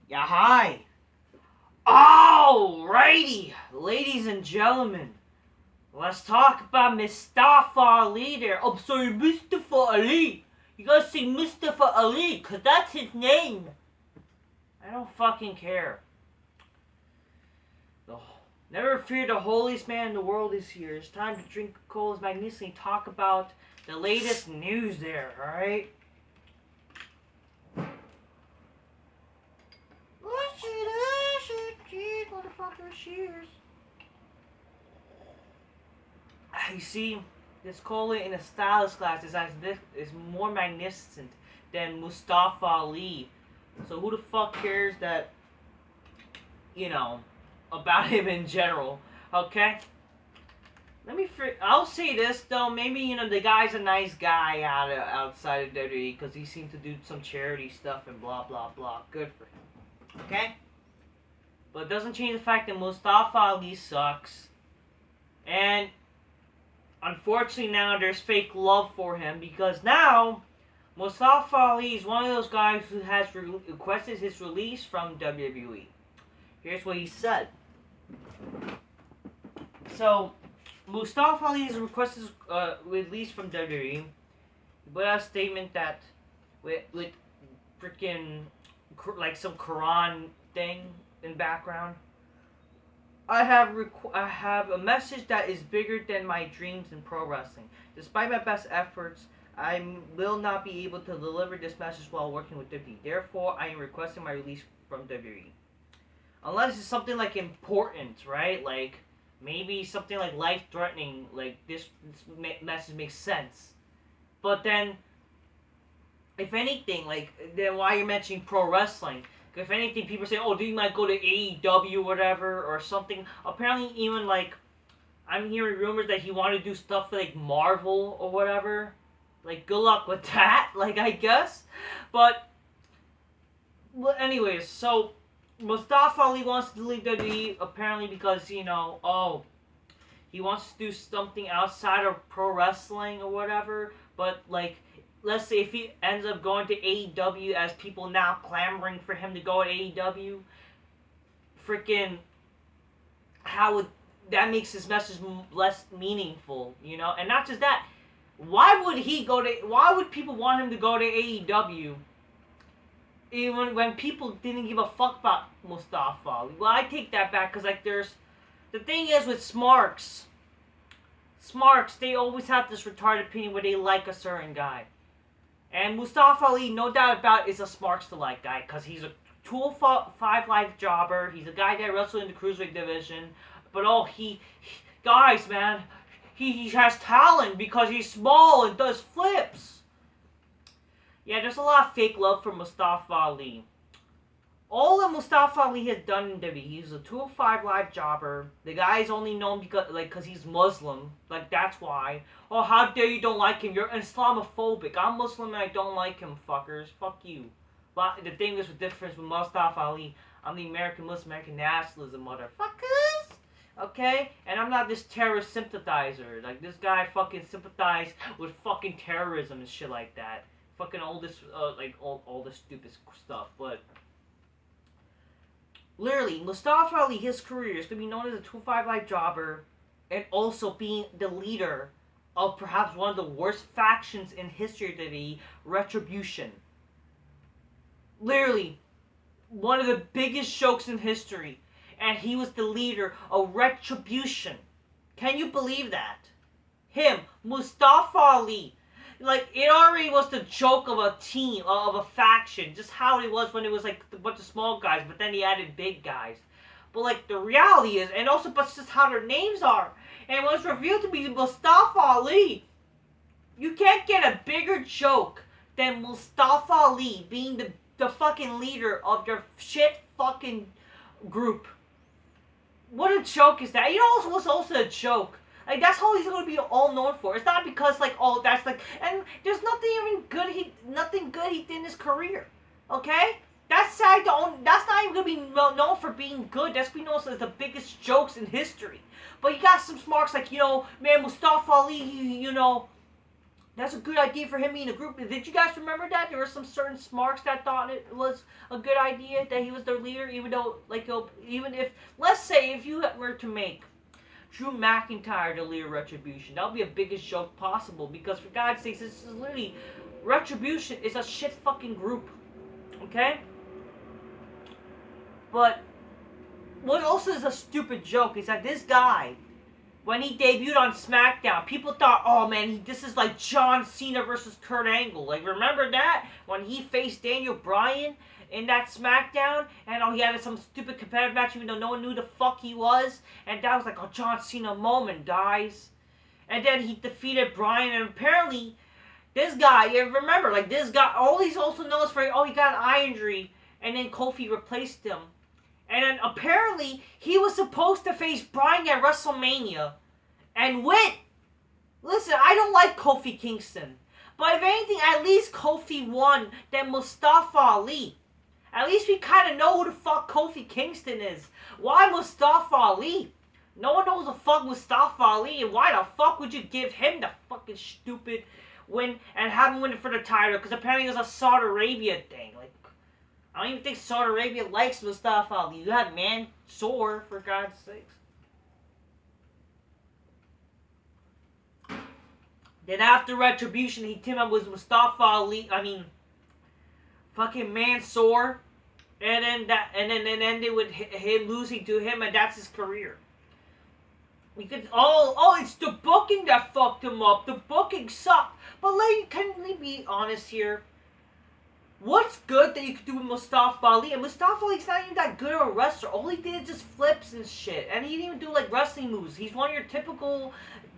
Yeah, hi. Alrighty, ladies and gentlemen, let's talk about Mustafa Ali there. I'm sorry, Mustafa Ali. You gotta say Mustafa Ali, cause that's his name. I don't fucking care. Oh, never fear, the holiest man in the world is here. It's time to drink Cola's magnificently talk about the latest news there, alright? Motherfucker, cheers. You see, this cola in a stylist class is more magnificent than Mustafa Ali. So who the fuck cares that, about him in general? Okay? I'll say this though, maybe, the guy's a nice guy outside of WWE because he seemed to do some charity stuff and blah blah blah. Good for him. Okay? But it doesn't change the fact that Mustafa Ali sucks. And unfortunately now there's fake love for him because now Mustafa Ali is one of those guys who has requested his release from WWE. Here's what he said. So, Mustafa Ali has requested his release from WWE. He put out a statement that with freaking like some Quran thing in background. I have a message that is bigger than my dreams in pro wrestling. Despite my best efforts, I will not be able to deliver this message while working with WWE. Therefore, I am requesting my release from WWE. Unless it's something like important, right? Like maybe something like life-threatening. Like this message makes sense. But then, if anything, like then why you're mentioning pro wrestling? If anything, people say, oh, you might go to AEW or whatever, or something. Apparently, even, like, I'm hearing rumors that he wanted to do stuff like Marvel or whatever. Like, good luck with that, like, I guess. But, well, anyways, so, Mustafa Ali wants to leave WWE, apparently because, he wants to do something outside of pro wrestling or whatever. But, like, let's say if he ends up going to AEW as people now clamoring for him to go to AEW, freaking, how would that makes his message less meaningful, And not just that, why would people want him to go to AEW even when people didn't give a fuck about Mustafa Ali? Well, I take that back because the thing is with Smarks, they always have this retarded opinion where they like a certain guy. And Mustafa Ali, no doubt about it, is a Smarks-to-like guy because he's a 205 Live jobber. He's a guy that wrestled in the Cruiserweight division. But guys, man, he has talent because he's small and does flips. Yeah, there's a lot of fake love for Mustafa Ali. All that Mustafa Ali has done in WWE, he's a 205 Live jobber. The guy is only known because he's Muslim. Like, that's why. Oh, how dare you don't like him? You're Islamophobic. I'm Muslim and I don't like him, fuckers. Fuck you. But the thing is, the difference with Mustafa Ali, I'm the American Muslim, American nationalism, motherfuckers. Okay? And I'm not this terrorist sympathizer. Like, this guy fucking sympathized with fucking terrorism and shit like that. Fucking all this, all this stupid stuff. But literally, Mustafa Ali, his career is going to be known as a 205 Live jobber and also being the leader of perhaps one of the worst factions in history of WWE, Retribution. Literally, one of the biggest jokes in history. And he was the leader of Retribution. Can you believe that? Him, Mustafa Ali. Like, it already was the joke of a team, of a faction. Just how it was when it was, like, a bunch of small guys, but then he added big guys. But, like, the reality is, and also, but just how their names are. And when it's revealed to be Mustafa Ali, you can't get a bigger joke than Mustafa Ali being the fucking leader of your shit fucking group. What a joke is that? You know what's also a joke? Like, that's how he's gonna be all known for. It's not because, like, oh, that's like, and there's nothing good he did in his career. Okay? That's not even gonna be known for being good. That's gonna be known as the biggest jokes in history. But you got some smarks like, man, Mustafa Ali, That's a good idea for him being a group. Did you guys remember that? There were some certain smarks that thought it was a good idea that he was their leader, even though, like, even if, let's say, if you were to make Drew McIntyre the leader of Retribution, that would be the biggest joke possible, because for God's sakes, this is literally, Retribution is a shit fucking group, okay? But, what also is a stupid joke is that this guy, when he debuted on SmackDown, people thought, oh man, this is like John Cena versus Kurt Angle. Like, remember that? When he faced Daniel Bryan in that SmackDown, and he had some stupid competitive match even though no one knew the fuck he was, and that was like a John Cena moment, guys. And then he defeated Bryan, and apparently, this guy, remember, like, this guy, all he's also known is for, he got an eye injury, and then Kofi replaced him. And then apparently, he was supposed to face Bryan at WrestleMania and win. Listen, I don't like Kofi Kingston. But if anything, at least Kofi won than Mustafa Ali. At least we kind of know who the fuck Kofi Kingston is. Why Mustafa Ali? No one knows the fuck Mustafa Ali. And why the fuck would you give him the fucking stupid win and have him win it for the title? Because apparently it was a Saudi Arabia thing. Like, I don't even think Saudi Arabia likes Mustafa Ali. You have Mansoor, for God's sakes. Then after Retribution, he teamed up with Mustafa Ali. Fucking Mansoor. And then it ended with him losing to him, and that's his career. We could it's the booking that fucked him up. The booking sucked. But can we be honest here? What's good that you could do with Mustafa Ali? And Mustafa Ali's not even that good of a wrestler. All he did is just flips and shit. And he didn't even do like wrestling moves. He's one of your typical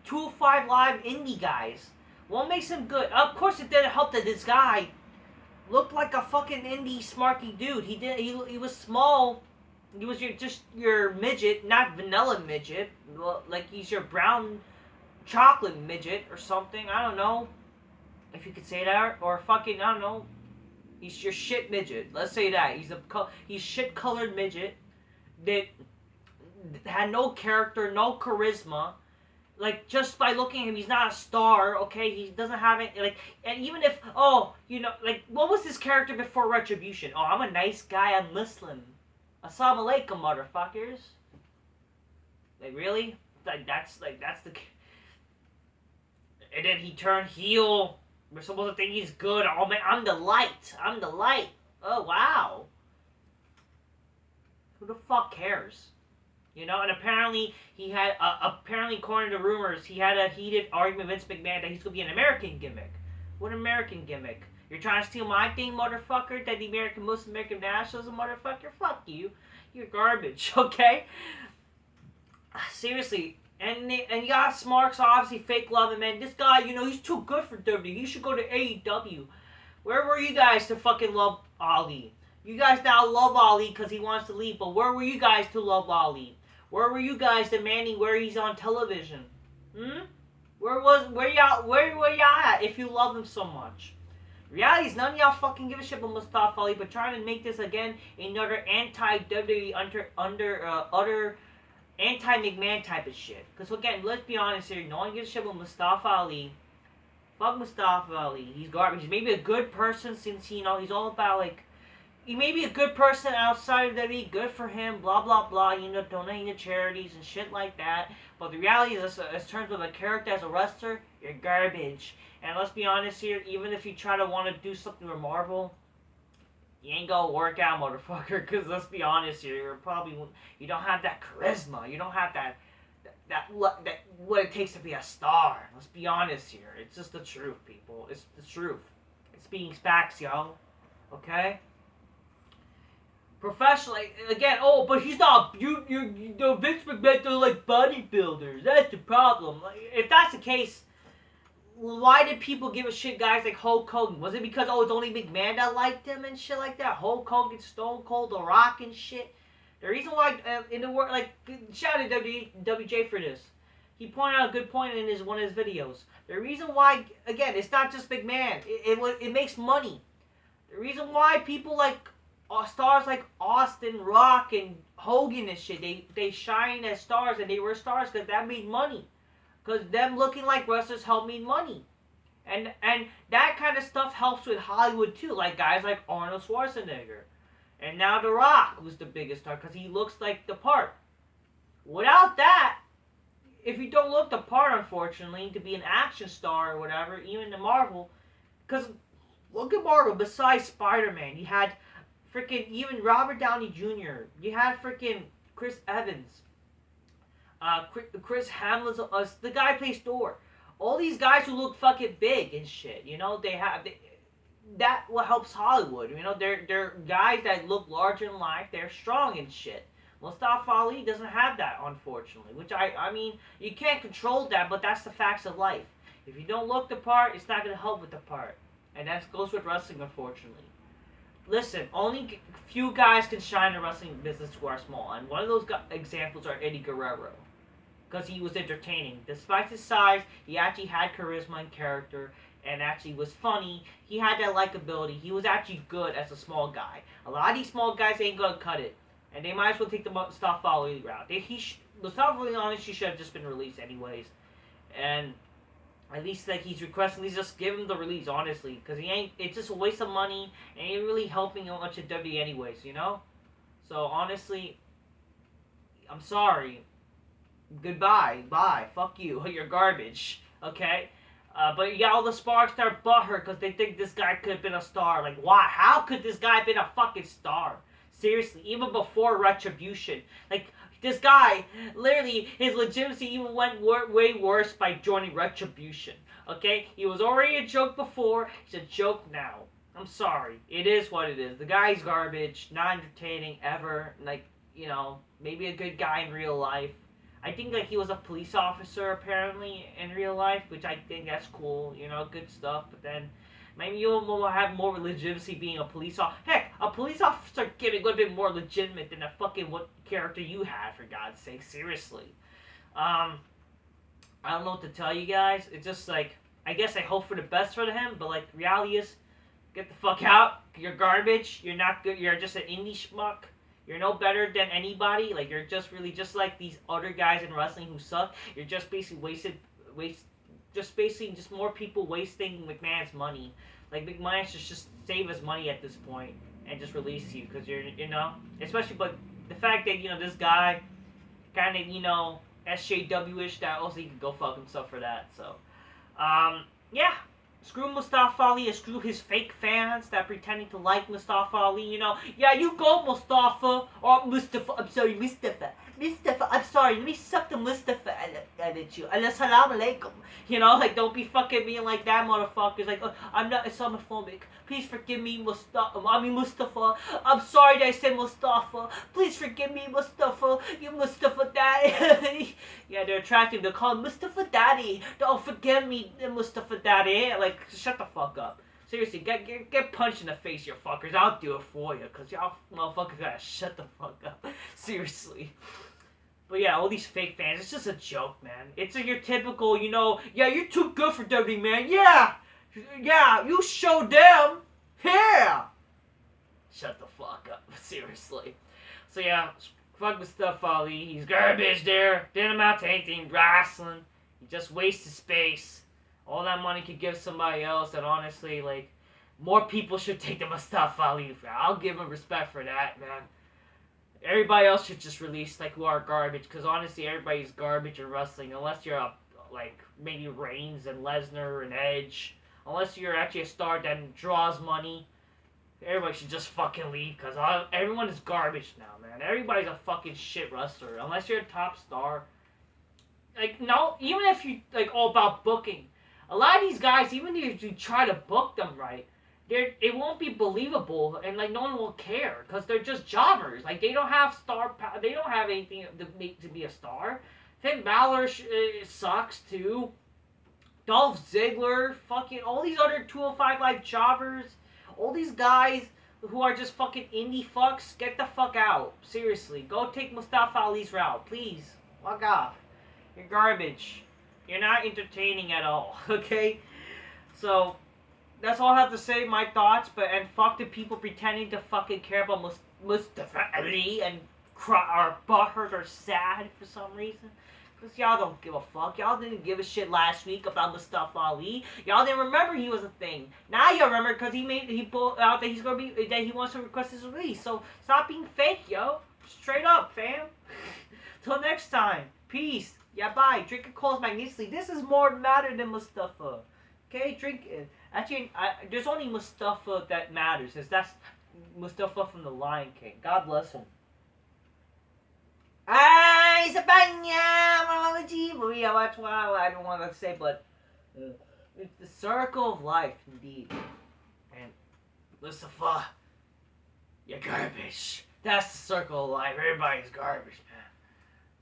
205 Live indie guys. What makes him good? Of course it didn't help that this guy looked like a fucking indie smarky dude. He was small. He was your midget, not vanilla midget. Like he's your brown chocolate midget or something. I don't know if you could say that. Or fucking, I don't know. He's your shit midget. Let's say that. He's shit colored midget that had no character, no charisma. Like, just by looking at him, he's not a star, okay? He doesn't have it, like, and even if, like, what was his character before Retribution? Oh, I'm a nice guy, I'm Muslim. Assalamu alaikum, motherfuckers. Like, really? That's the... And then he turned heel. We're supposed to think he's good. Oh, man, I'm the light. Oh, wow. Who the fuck cares? You know, and apparently according to rumors, he had a heated argument with Vince McMahon that he's going to be an American gimmick. What American gimmick? You're trying to steal my thing, motherfucker? That the Muslim American nationalism, motherfucker? Fuck you. You're garbage, okay? Seriously. And you got Smarks, obviously fake love him, man. This guy, he's too good for WWE. He should go to AEW. Where were you guys to fucking love Ali? You guys now love Ali because he wants to leave, but where were you guys to love Ali? Where were you guys demanding where he's on television? Where y'all at if you love him so much? Reality is none of y'all fucking give a shit about Mustafa Ali, but trying to make this again another anti-WWE utter anti-McMahon type of shit. Because again, let's be honest here, no one gives a shit about Mustafa Ali. Fuck Mustafa Ali. He's garbage. He may be a good person since he's all about like, he may be a good person outside of WWE, good for him, blah blah blah, donating to charities and shit like that. But the reality is, in terms of a character as a wrestler, you're garbage. And let's be honest here, even if you try to want to do something with Marvel, you ain't gonna work out, motherfucker. Because let's be honest here, you don't have that charisma. You don't have that what it takes to be a star. Let's be honest here. It's just the truth, people. It's the truth. It's being facts, yo. Okay. Professionally, again, but he's not, Vince McMahon, they're like bodybuilders. That's the problem. Like, if that's the case, why did people give a shit guys like Hulk Hogan? Was it because, it's only McMahon that liked him and shit like that? Hulk Hogan, Stone Cold, The Rock and shit? The reason why, in the world, like, shout out to WJ for this. He pointed out a good point in one of his videos. The reason why, again, it's not just McMahon. It makes money. The reason why people like, stars like Austin, Rock, and Hogan and shit, they shine as stars and they were stars because that made money. Because them looking like wrestlers helped make money. And that kind of stuff helps with Hollywood too, like guys like Arnold Schwarzenegger. And now The Rock was the biggest star because he looks like the part. Without that, if you don't look the part, unfortunately, to be an action star or whatever, even in Marvel, because look at Marvel, besides Spider-Man, you had freaking even Robert Downey Jr., you had freaking Chris Evans, Chris Hamlin's, the guy who plays Thor. All these guys who look fucking big and shit, you know, that what helps Hollywood. You know, they're guys that look larger in life. They're strong and shit. Mustafa Ali doesn't have that, unfortunately. Which I mean, you can't control that, but that's the facts of life. If you don't look the part, it's not gonna help with the part, and that goes with wrestling, unfortunately. Listen, only few guys can shine in the wrestling business who are small, and one of those examples are Eddie Guerrero, because he was entertaining. Despite his size, he actually had charisma and character, and actually was funny. He had that likability. He was actually good as a small guy. A lot of these small guys ain't gonna cut it, and they might as well take the Mustafa Ali route. Mustafa Ali honestly should have just been released anyways, and at least like he's requesting, he's just give him the release, honestly, because he ain't. It's just a waste of money, and he ain't really helping much at WWE anyways, you know. So honestly, I'm sorry. Goodbye, bye, fuck you, you're garbage. Okay. But you got all the sparks that are butthurt because they think this guy could have been a star. Like, why? How could this guy have been a fucking star? Seriously, even before Retribution. Like, this guy, literally, his legitimacy even went way worse by joining Retribution. Okay? He was already a joke before. He's a joke now. I'm sorry. It is what it is. The guy's garbage. Not entertaining ever. Like, you know, maybe a good guy in real life. I think like he was a police officer apparently in real life, which I think that's cool, you know, good stuff. But then maybe you'll have more legitimacy being a police officer. Heck, a police officer would have been more legitimate than the fucking what character you had, for God's sake. Seriously, I don't know what to tell you guys. It's just like I guess I hope for the best for him, but like the reality is, get the fuck out. You're garbage. You're not good. You're just an indie schmuck. You're no better than anybody. Like, you're just really just like these other guys in wrestling who suck. You're just basically just more people wasting McMahon's money. Like, McMahon should just save his money at this point and just release you because you're, you know, especially, but the fact that, you know, this guy kind of, you know, SJW-ish, that also he could go fuck himself for that. So, yeah. Screw Mustafa Ali and screw his fake fans that pretending to like Mustafa Ali, you know. Yeah, you go Mustafa. Or Mustafa, I'm sorry, Mustafa. Mustafa, I'm sorry, let me suck the Mustafa at you. Assalamu alaikum. You know, like, don't be fucking being like that, motherfuckers. Like, oh, I'm not Islamophobic. Please forgive me, Mustafa. I'm sorry that I said Mustafa. Please forgive me, Mustafa. You Mustafa daddy. Yeah, they're attractive. They'll call him Mustafa daddy. Don't forgive me, Mustafa daddy. Like, shut the fuck up. Seriously, get punched in the face, you fuckers. I'll do it for you, because y'all motherfuckers gotta shut the fuck up. Seriously. But yeah, all these fake fans, it's just a joke, man. It's your typical, you know, yeah, you're too good for WWE, man. Yeah, you showed them. Yeah. Shut the fuck up. Seriously. So yeah, fuck Mustafa Ali. He's garbage there. Didn't amount to anything wrestling. He just wasted space. All that money could give somebody else, and honestly, like, more people should take the Mustafa Ali. I'll give him respect for that, man. Everybody else should just release, like, who are garbage, because honestly, everybody's garbage in wrestling, unless you're a, like, maybe Reigns and Lesnar and Edge. Unless you're actually a star that draws money. Everybody should just fucking leave, because everyone is garbage now, man. Everybody's a fucking shit wrestler, unless you're a top star. Like, no, even if you, like, all about booking. A lot of these guys, even if you try to book them right, it won't be believable, and like no one will care because they're just jobbers. Like they don't have they don't have anything to make to be a star. Finn Balor sucks too. Dolph Ziggler, fucking all these other 205 Live jobbers, all these guys who are just fucking indie fucks, get the fuck out. Seriously, go take Mustafa Ali's route, please. Fuck off. You're garbage. You're not entertaining at all, okay? So, that's all I have to say, my thoughts, and fuck the people pretending to fucking care about Mustafa Ali and are butthurt or sad for some reason. Because y'all don't give a fuck. Y'all didn't give a shit last week about Mustafa Ali. Y'all didn't remember he was a thing. Now you remember because he pulled out that he wants to request his release. So stop being fake, yo. Straight up, fam. Till next time. Peace. Yeah, bye. Drink your calls magnificently. This is more matter than Mustafa. Okay, drink it. Actually, there's only Mustafa that matters. That's Mustafa from the Lion King. God bless him. Ay, sa banya, mga chibo. Yeah, that's what I don't want to say, but it's the circle of life, indeed. And Mustafa, you're garbage. That's the circle of life. Everybody's garbage, man.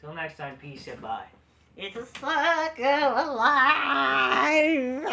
Till next time, peace and bye. It's a circle of life.